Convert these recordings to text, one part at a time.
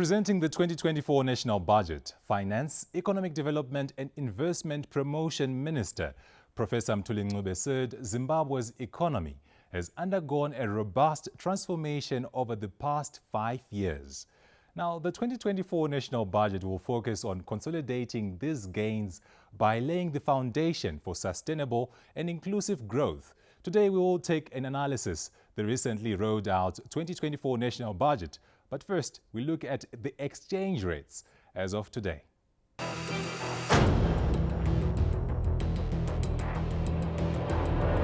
Presenting the 2024 National Budget, Finance, Economic Development and Investment Promotion Minister, Professor Mthuli Ncube said Zimbabwe's economy has undergone a robust transformation over the past 5 years. Now, the 2024 National Budget will focus on consolidating these gains by laying the foundation for sustainable and inclusive growth. Today, we will take an analysis the recently rolled out 2024 National Budget. But first, we look at the exchange rates as of today.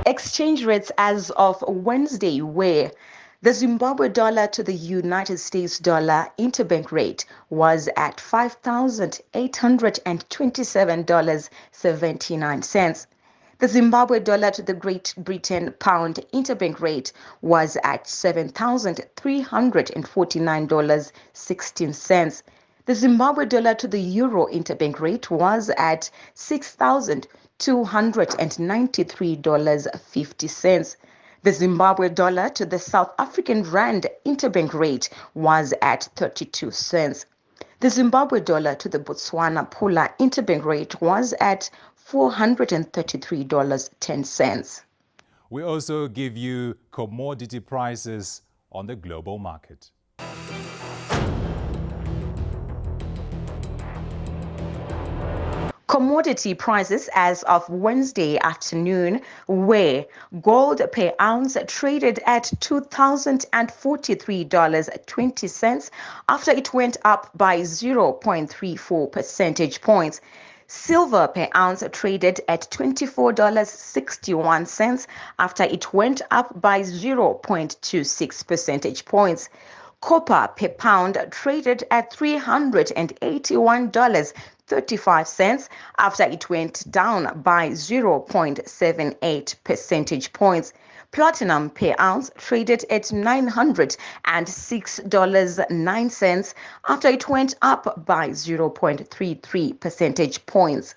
Exchange rates as of Wednesday were: the Zimbabwe dollar to the United States dollar interbank rate was at $5,827.79. The Zimbabwe dollar to the Great Britain pound interbank rate was at $7,349.16. The Zimbabwe dollar to the euro interbank rate was at $6,293.50. The Zimbabwe dollar to the South African rand interbank rate was at 32 cents. The Zimbabwe dollar to the Botswana pula interbank rate was at $433.10. We also give you commodity prices on the global market. Commodity prices as of Wednesday afternoon were: gold per ounce traded at $2,043.20 after it went up by 0.34 percentage points. Silver per ounce traded at $24.61 after it went up by 0.26 percentage points. Copper per pound traded at $381.35 after it went down by 0.78 percentage points. Platinum per ounce traded at $906.09 after it went up by 0.33 percentage points.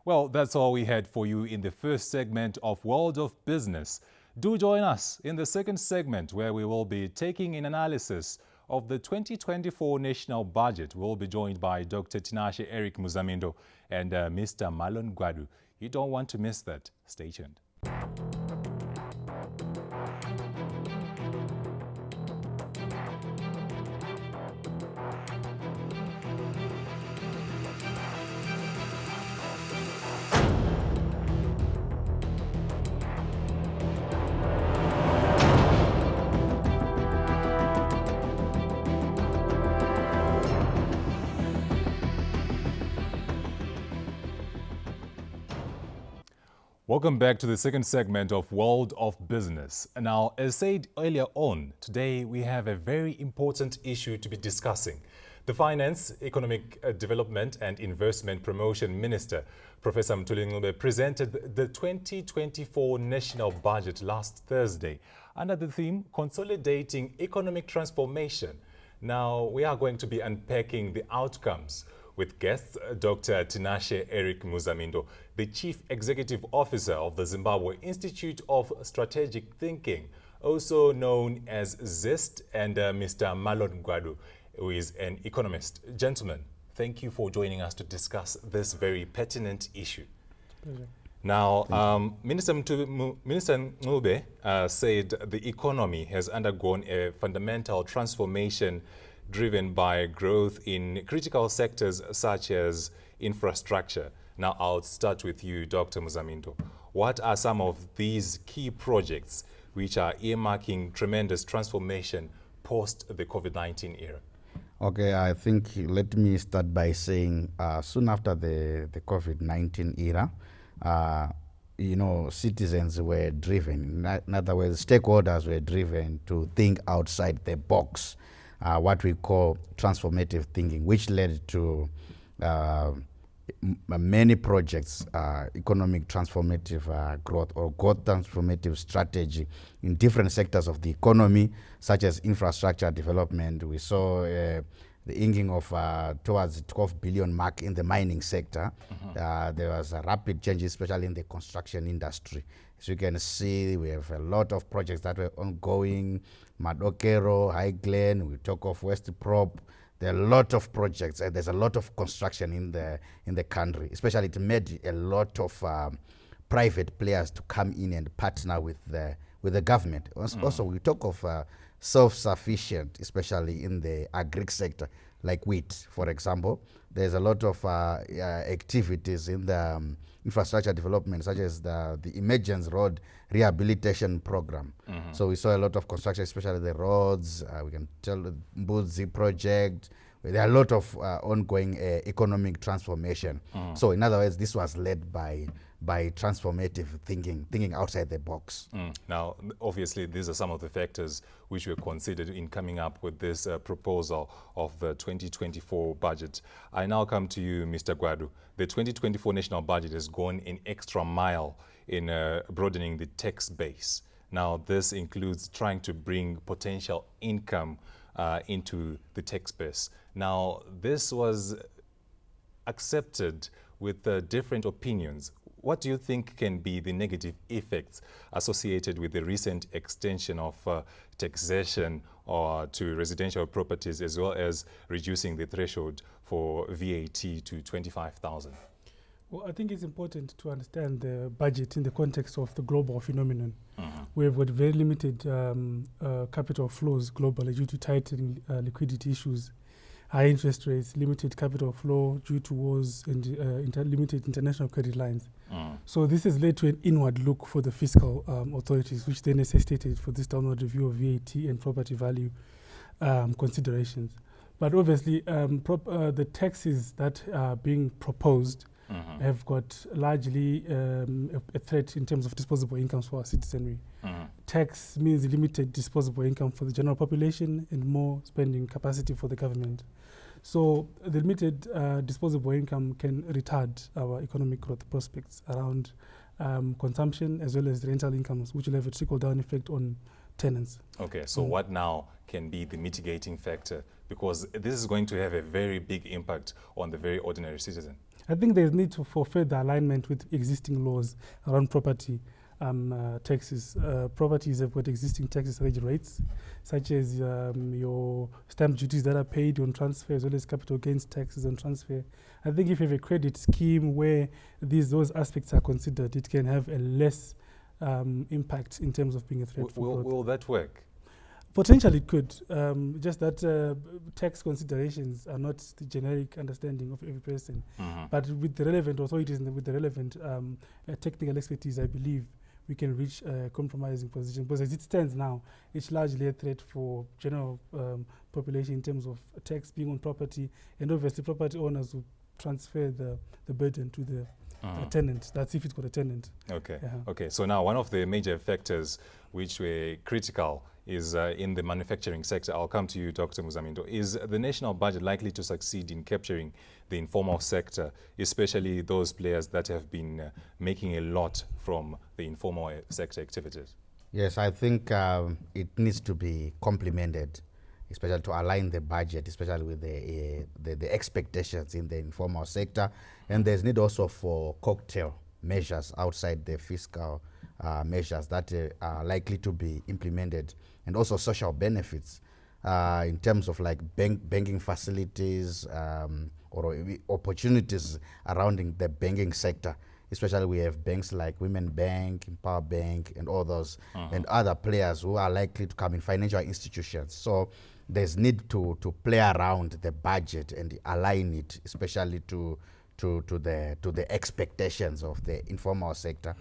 Well, that's all we had for you in the first segment of World of Business. Do join us in the second segment, where we will be taking an analysis of the 2024 National Budget. We'll be joined by Dr. Tinashe Muzamhindo and Mr. Malone Gwadu. You don't want to miss that. Stay tuned. Welcome back to the second segment of World of Business. Now, as said earlier on, today we have a very important issue to be discussing. The Finance, Economic Development and Investment Promotion Minister, Professor Mthuli Ncube, presented the 2024 National Budget last Thursday under the theme Consolidating Economic Transformation. Now, we are going to be unpacking the outcomes with guests Dr. Tinashe Muzamhindo, the Chief Executive Officer of the Zimbabwe Institute of Strategic Thinking, also known as ZEST, and Mr. Malone Gwadu, who is an economist. Gentlemen, thank you for joining us to discuss this very pertinent issue. Pleasure. Now, Minister Ncube said the economy has undergone a fundamental transformation driven by growth in critical sectors such as infrastructure. Now, I'll start with you, Dr. Muzamhindo. What are some of these key projects which are earmarking tremendous transformation post the COVID-19 era? Okay, I think let me start by saying soon after the COVID-19 era, citizens were driven, in other words, stakeholders were driven to think outside the box. What we call transformative thinking, which led to many projects, economic transformative growth or growth transformative strategy in different sectors of the economy, such as infrastructure development. We saw the inking of towards the 12 billion mark in the mining sector. There was a rapid change, especially in the construction industry. As you can see, we have a lot of projects that were ongoing. Madokero, High Glen, we talk of West Prop, there are a lot of projects and there's a lot of construction in the country. Especially, it made a lot of private players to come in and partner with the government. Also, we talk of self-sufficient, especially in the agri sector, like wheat, for example. There's a lot of activities in the infrastructure development, such as the Emergence Road Rehabilitation Program. So we saw a lot of construction, especially the roads. We can tell the Mbuzi project. There are a lot of ongoing economic transformation. So in other words, this was led by transformative thinking outside the box. Now, obviously, these are some of the factors which were considered in coming up with this proposal of the 2024 budget. I now come to you, Mr. Gwadu. The 2024 national budget has gone an extra mile in broadening the tax base. Now, this includes trying to bring potential income into the tax base. Now, this was accepted with different opinions. What do you think can be the negative effects associated with the recent extension of taxation to residential properties, as well as reducing the threshold for VAT to 25,000? Well, I think it's important to understand the budget in the context of the global phenomenon. We've got very limited capital flows globally due to tightening liquidity issues, high interest rates, limited capital flow due to wars, and limited international credit lines. So this has led to an inward look for the fiscal authorities, which then necessitated for this downward review of VAT and property value considerations. But obviously, the taxes that are being proposed have got largely a threat in terms of disposable incomes for our citizenry. Tax means limited disposable income for the general population and more spending capacity for the government. So the limited disposable income can retard our economic growth prospects around consumption as well as rental incomes, which will have a trickle-down effect on tenants. Okay, so what now can be the mitigating factor? Because this is going to have a very big impact on the very ordinary citizen. I think there's need for further alignment with existing laws around property taxes. Properties have got existing taxes rates, such as your stamp duties that are paid on transfer, as well as capital gains taxes on transfer. I think if you have a credit scheme where those aspects are considered, it can have a less impact in terms of being a threat for growth. Will that work? Potentially it could, just that tax considerations are not the generic understanding of every person. But with the relevant authorities and with the relevant technical expertise, I believe we can reach a compromising position. Because as it stands now, it's largely a threat for general population in terms of tax being on property, and obviously property owners will transfer the burden to the tenant. That's if it's got a tenant. Okay. Okay. So now one of the major factors which were critical is in the manufacturing sector. I'll come to you, Dr. Muzamhindo. Is the national budget likely to succeed in capturing the informal sector, especially those players that have been making a lot from the informal sector activities? Yes, I think it needs to be complemented, especially to align the budget, especially with the expectations in the informal sector. And there's need also for cocktail measures outside the fiscal measures that are likely to be implemented, and also social benefits in terms of like banking facilities or opportunities surrounding the banking sector. Especially we have banks like Women Bank, Empower Bank, and all those, and other players who are likely to come in, financial institutions. So there's need to play around the budget and align it, especially to the expectations of the informal sector.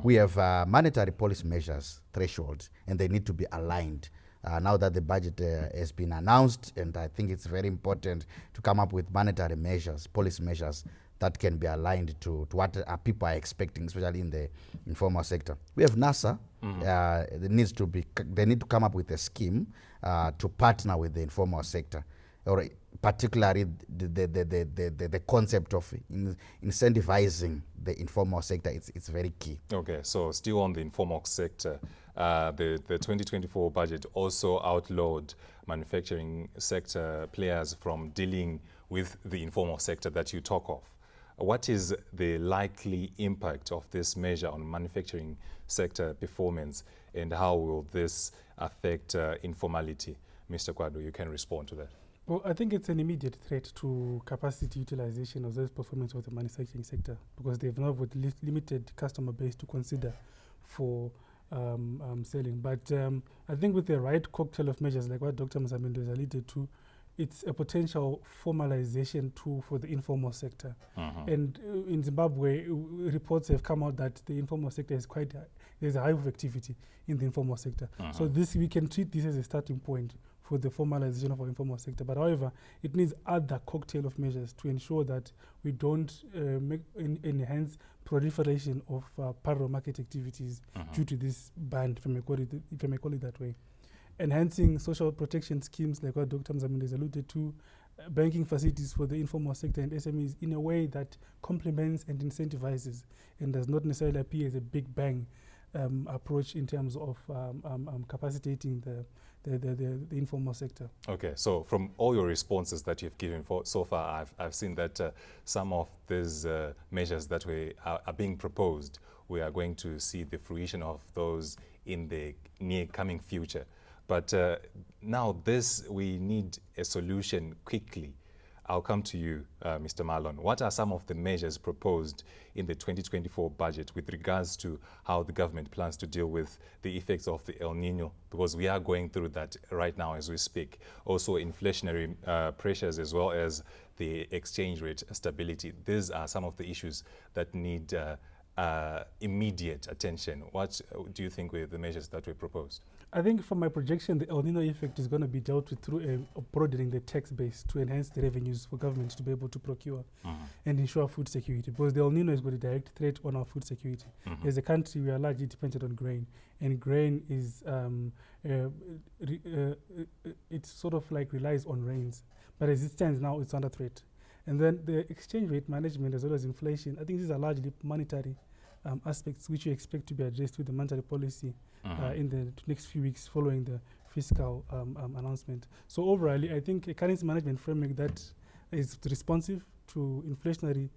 We have monetary policy measures thresholds, and they need to be aligned. Now that the budget has been announced, and I think it's very important to come up with monetary measures, policy measures that can be aligned to what people are expecting, especially in the informal sector. We have NASA. They need to come up with a scheme to partner with the informal sector, or particularly the concept of incentivizing the informal sector. It's very key. Okay, so still on the informal sector, the 2024 budget also outlawed manufacturing sector players from dealing with the informal sector that you talk of. What is the likely impact of this measure on manufacturing sector performance, and how will this affect informality? Mr. Gwadu, you can respond to that. Well, I think it's an immediate threat to capacity utilization as well as performance of the manufacturing sector, because they've now got limited customer base to consider for selling. But I think with the right cocktail of measures, like what Dr. Muzamhindo has alluded to, it's a potential formalization tool for the informal sector. And in Zimbabwe, reports have come out that the informal sector is there's a high of activity in the informal sector. So we can treat this as a starting point for the formalization of our informal sector. But however, it needs other cocktail of measures to ensure that we don't enhance proliferation of parallel market activities due to this ban, if I may call it that way. Enhancing social protection schemes like what Dr. Muzamhindo has alluded to, banking facilities for the informal sector and SMEs in a way that complements and incentivizes and does not necessarily appear as a big bang approach in terms of capacitating the informal sector. Okay, so from all your responses that you've given so far, I've seen that some of these measures that are being proposed, we are going to see the fruition of those in the near coming future. But now we need a solution quickly. I'll come to you, Mr. Malone. What are some of the measures proposed in the 2024 budget with regards to how the government plans to deal with the effects of the El Niño? Because we are going through that right now as we speak. Also inflationary pressures as well as the exchange rate stability. These are some of the issues that need immediate attention. What do you think were the measures that were proposed? I think from my projection, the El Niño effect is going to be dealt with through broadening the tax base to enhance the revenues for governments to be able to procure and ensure food security. Because the El Niño has got a direct threat on our food security. As a country, we are largely dependent on grain, and grain is it sort of like relies on rains. But as it stands now, it's under threat. And then the exchange rate management as well as inflation, I think these are largely monetary aspects which we expect to be addressed with the monetary policy in the next few weeks following the fiscal announcement. So overall, I think a currency management framework that is responsive to inflationary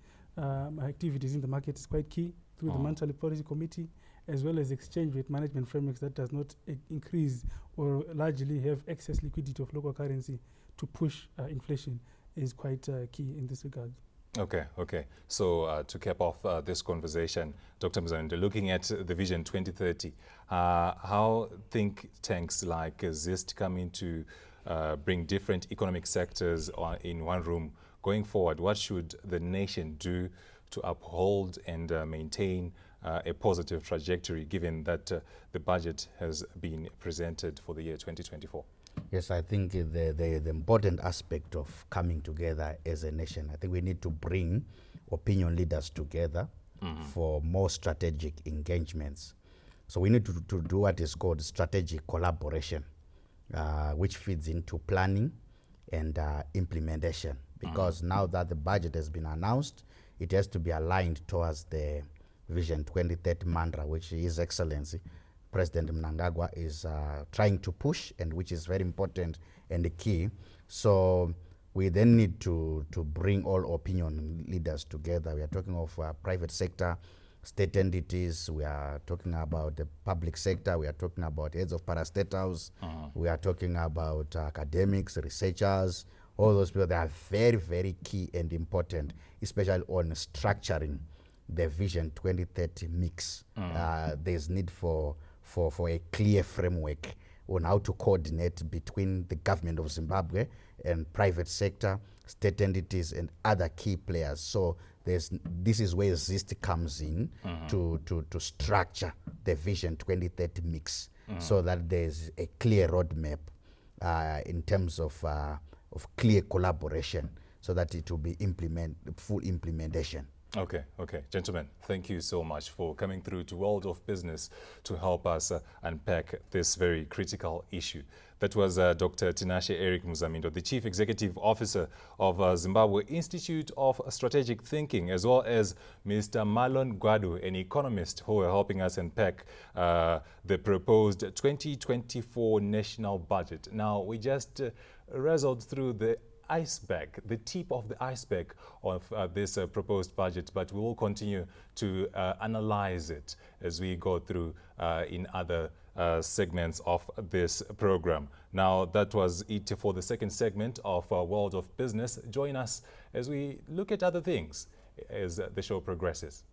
activities in the market is quite key through the monetary policy committee, as well as exchange rate management frameworks that does not increase or largely have excess liquidity of local currency to push inflation is quite key in this regard. Okay. So to cap off this conversation, Dr. Muzamhindo, looking at the Vision 2030, how think tanks like ZIST come in to bring different economic sectors in one room going forward? What should the nation do to uphold and maintain a positive trajectory, given that the budget has been presented for the year 2024? Yes, I think the important aspect of coming together as a nation, I think we need to bring opinion leaders together for more strategic engagements. So we need to do what is called strategic collaboration, which feeds into planning and implementation. Because now that the budget has been announced, it has to be aligned towards the Vision 2030 mantra, which His Excellency President Mnangagwa is trying to push, and which is very important and key. So we then need to bring all opinion leaders together. We are talking of private sector, state entities, we are talking about the public sector, we are talking about heads of parastatals, we are talking about academics, researchers, all those people. They are very, very key and important, especially on structuring the Vision 2030 mix. There's need for a clear framework on how to coordinate between the government of Zimbabwe and private sector, state entities, and other key players. So this is where ZIST comes in to structure the Vision 2030 mix, so that there's a clear roadmap in terms of clear collaboration, so that it will be full implementation. Okay. Gentlemen, thank you so much for coming through to World of Business to help us unpack this very critical issue. That was Dr. Tinashe Eric Muzamhindo, the Chief Executive Officer of Zimbabwe Institute of Strategic Thinking, as well as Mr. Malone Gwadu, an economist who are helping us unpack the proposed 2024 national budget. Now, we just wrestled through the tip of the iceberg of this proposed budget, but we will continue to analyze it as we go through in other segments of this program. Now, that was it for the second segment of World of Business. Join us as we look at other things as the show progresses.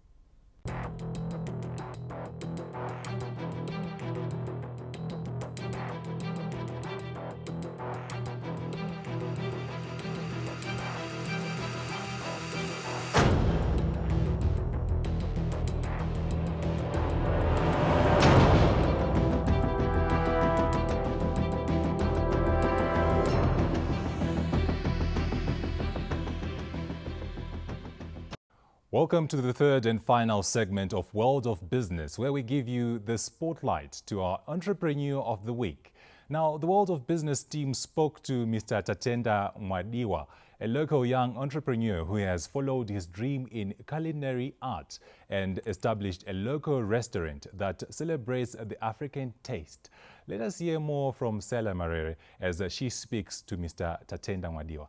Welcome to the third and final segment of World of Business, where we give you the spotlight to our Entrepreneur of the Week. Now, the World of Business team spoke to Mr. Tatenda Mwadiwa, a local young entrepreneur who has followed his dream in culinary art and established a local restaurant that celebrates the African taste. Let us hear more from Sela Marere as she speaks to Mr. Tatenda Mwadiwa.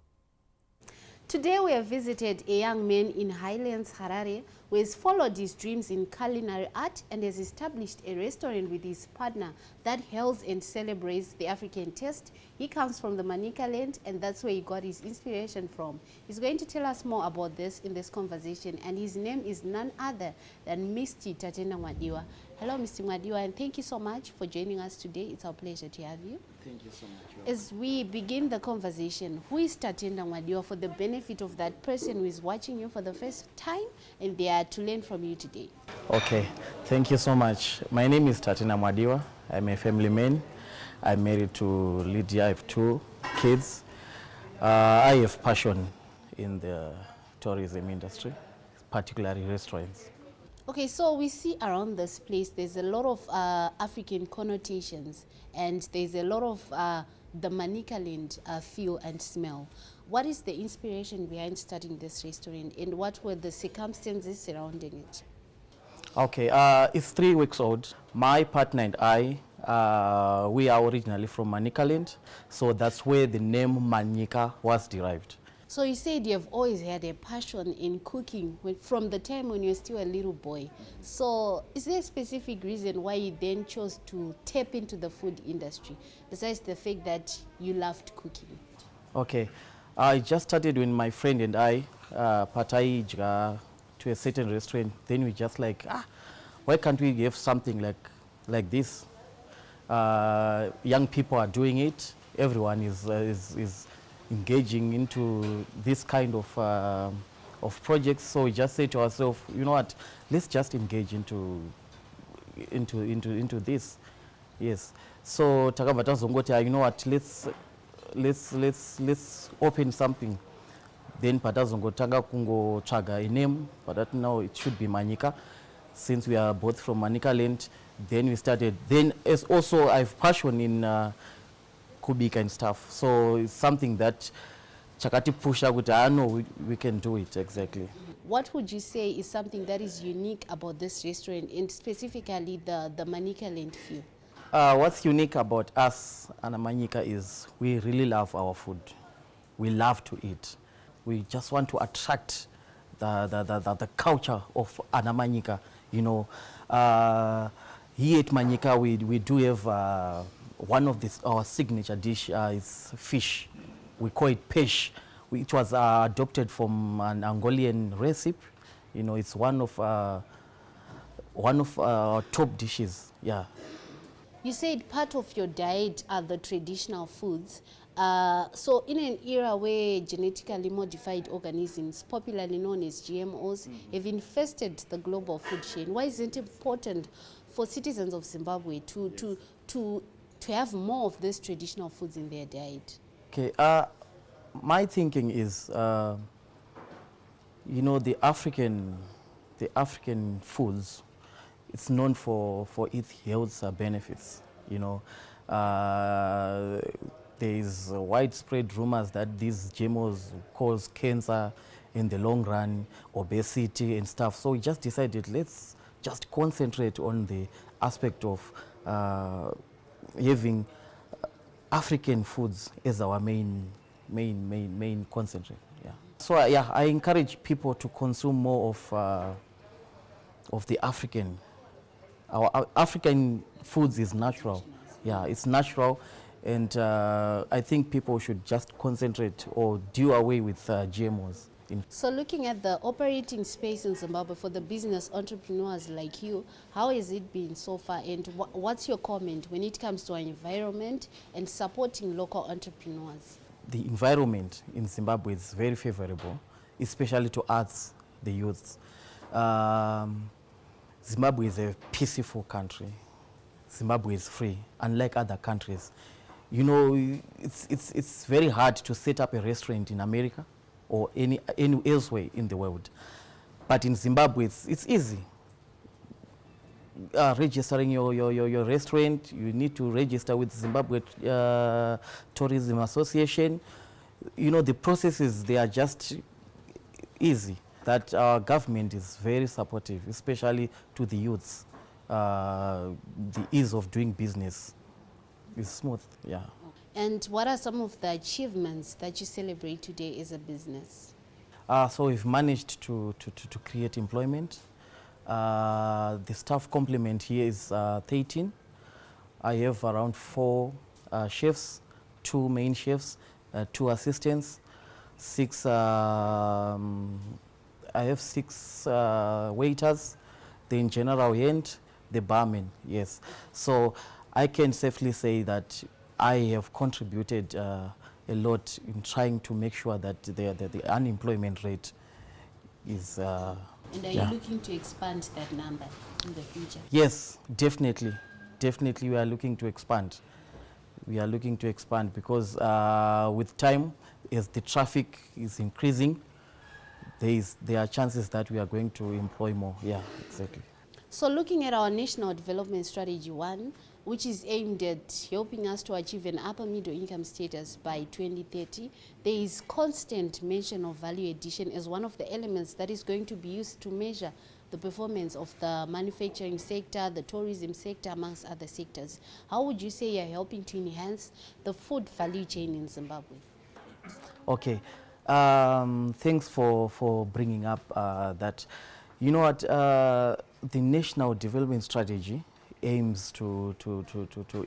Today we have visited a young man in Highlands, Harare, who has followed his dreams in culinary art and has established a restaurant with his partner that hails and celebrates the African taste. He comes from the Manika land, and that's where he got his inspiration from. He's going to tell us more about this in this conversation, and his name is none other than Mr. Tatenda Mwadiwa. Hello, Mr. Mwadiwa, and thank you so much for joining us today. It's our pleasure to have you. Thank you so much. As we begin the conversation, who is Tatenda Mwadiwa, for the benefit of that person who is watching you for the first time and they are to learn from you today? Okay, thank you so much. My name is Tatenda Mwadiwa. I'm a family man. I'm married to Lydia. I have 2 kids. I have passion in the tourism industry, particularly restaurants. Okay, so we see around this place there's a lot of African connotations, and there's a lot of the Manika land feel and smell. What is the inspiration behind starting this restaurant, and what were the circumstances surrounding it? Okay, it's 3 weeks old. My partner and I, we are originally from Manika land, so that's where the name Manika was derived. So you said you have always had a passion in cooking from the time when you were still a little boy. So is there a specific reason why you then chose to tap into the food industry, besides the fact that you loved cooking? Okay, I just started when my friend and I, Patai to a certain restaurant. Then we just like, why can't we give something like this? Young people are doing it. Everyone is engaging into this kind of projects. So we just say to ourselves, you know what? Let's just engage into this. Yes. So Takabata Zongota, you know what? Let's open something. Then Patazongo Taga Kungo Chaga a name, but that now it should be Manika, since we are both from Manika land. Then we started. Then as also I have passion in Kubika and stuff. So it's something that Chakati Pusha would, I know we can do it exactly. What would you say is something that is unique about this restaurant, and specifically the Manika land feel? What's unique about us and Manika is we really love our food. We love to eat. We just want to attract the culture of Anamanyika. You know, here at Manyika we do have one of our signature dish is fish. We call it pesh, which was adopted from an Angolan recipe. You know, it's one of our top dishes. Yeah. You said part of your diet are the traditional foods. So in an era where genetically modified organisms, popularly known as GMOs, have infested the global food chain, why is it important for citizens of Zimbabwe to have more of these traditional foods in their diet? Okay, my thinking is, you know, the African foods, it's known for its health benefits. You know, there is widespread rumors that these GMOs cause cancer in the long run, obesity and stuff. So we just decided, let's just concentrate on the aspect of having African foods as our main concentrate. Yeah. So I encourage people to consume more of the African Our African foods is natural. Yeah, it's natural, and I think people should just concentrate or do away with GMOs. So looking at the operating space in Zimbabwe for the business entrepreneurs like you, how has it been so far, and what's your comment when it comes to our environment and supporting local entrepreneurs? The environment in Zimbabwe is very favorable, especially to us, the youths. Zimbabwe is a peaceful country. Zimbabwe is free, unlike other countries. You know, it's very hard to set up a restaurant in America or any elsewhere in the world. But in Zimbabwe, it's easy. Registering your restaurant, you need to register with Zimbabwe Tourism Association. You know, the processes, they are just easy. That our government is very supportive, especially to the youths. The ease of doing business is smooth, yeah. And what are some of the achievements that you celebrate today as a business? So we've managed to create employment. The staff complement here is 13. I have around 4 chefs, 2 main chefs, 2 assistants, 6. I have 6 waiters, then general hand, the barman. Yes. So I can safely say that I have contributed a lot in trying to make sure that the unemployment rate is. And are you looking to expand that number in the future? Yes, definitely. Definitely we are looking to expand. We are looking to expand because with time, as the traffic is increasing, there are chances that we are going to employ more. Yeah, exactly. So looking at our National Development Strategy 1, which is aimed at helping us to achieve an upper middle income status by 2030, there is constant mention of value addition as one of the elements that is going to be used to measure the performance of the manufacturing sector, the tourism sector, amongst other sectors. How would you say you're helping to enhance the food value chain in Zimbabwe? Okay, thanks for bringing up that. You know what, the National Development Strategy aims to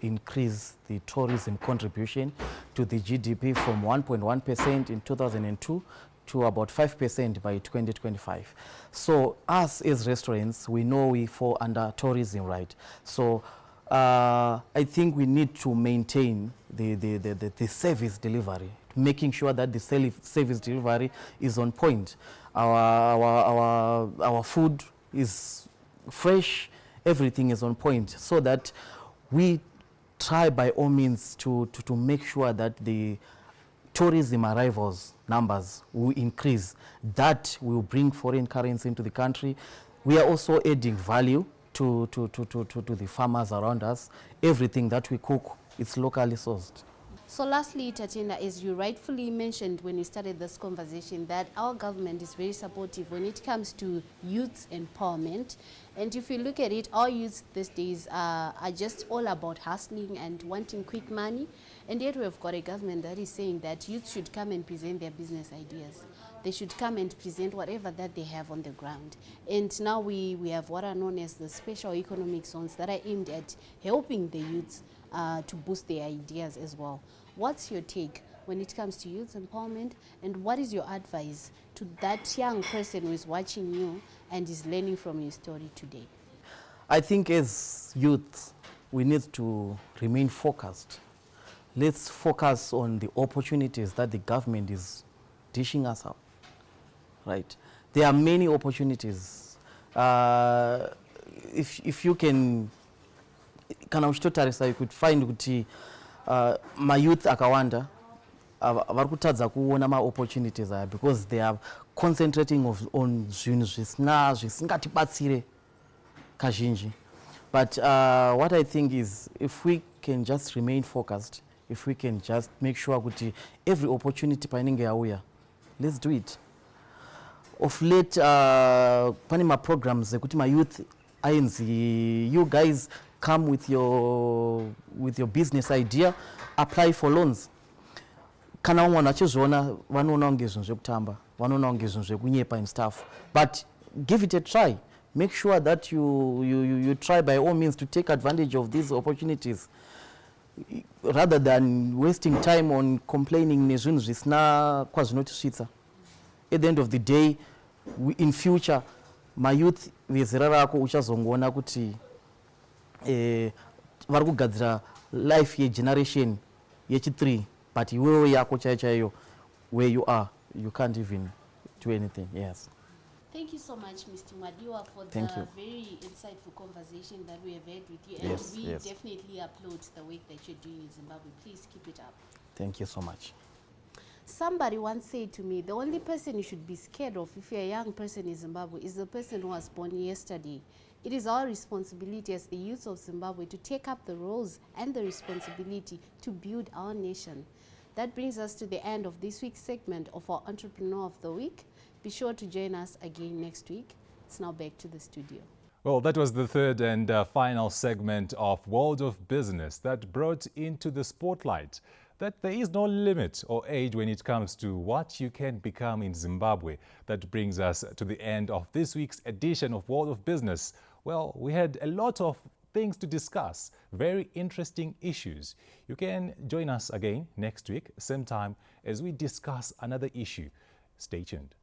increase the tourism contribution to the GDP from 1.1% in 2002 to about 5% by 2025. So us as restaurants, we know we fall under tourism, right? So I think we need to maintain the service delivery, making sure that the service delivery is on point. Our food is fresh, everything is on point, so that we try by all means to make sure that the tourism arrivals numbers will increase. That will bring foreign currency into the country. We are also adding value to the farmers around us. Everything that we cook is locally sourced. So lastly, Tatenda, as you rightfully mentioned when we started this conversation, that our government is very supportive when it comes to youth empowerment. And if you look at it, our youths these days are just all about hustling and wanting quick money. And yet we've got a government that is saying that youth should come and present their business ideas. They should come and present whatever that they have on the ground. And now we have what are known as the special economic zones that are aimed at helping the youths to boost their ideas as well. What's your take when it comes to youth empowerment, and what is your advice to that young person who is watching you and is learning from your story today? I think as youth, we need to remain focused. Let's focus on the opportunities that the government is dishing us out, right? There are many opportunities. If you can, you could find kuti my youth akawanda vari kutadza kuona ma opportunities aya because they are concentrating on zvinhu zvisingatibatsire kazhinji. But what I think is, if we can just remain focused, if we can just make sure kuti every opportunity painenge yauya, let's do it. Of late pane ma programs ekuti my youth ainzi, you guys come with your business idea, apply for loans. Kana umwana achizona vanoona kunge zvinhu zvekutamba, vanoona kunge zvinhu zvekunyepa and stuff, but give it a try. make sure that you try by all means to take advantage of these opportunities rather than wasting time on complaining nezvinhu zvisina kwazvinotisvitsa. At the end of the day, in future, my youth vezera rako uchazongoona kuti vari kugadzira life yegeneration yechi3, but iwewe yako chaiyo where you are, you can't even do anything. Yes. Thank you so much, Mr. Mwadiwa, for Thank the you. very insightful conversation that we have had with you. Yes, And we yes. definitely applaud the work that you're doing in Zimbabwe. Please keep it up. Thank you so much. Somebody once said to me, the only person you should be scared of if you're a young person in Zimbabwe is the person who was born yesterday. It is our responsibility as the youth of Zimbabwe to take up the roles and the responsibility to build our nation. That brings us to the end of this week's segment of our Entrepreneur of the Week. Be sure to join us again next week. It's now back to the studio. Well, that was the third and final segment of World of Business that brought into the spotlight that there is no limit or age when it comes to what you can become in Zimbabwe. That brings us to the end of this week's edition of World of Business. Well, we had a lot of things to discuss, very interesting issues. You can join us again next week, same time, as we discuss another issue. Stay tuned.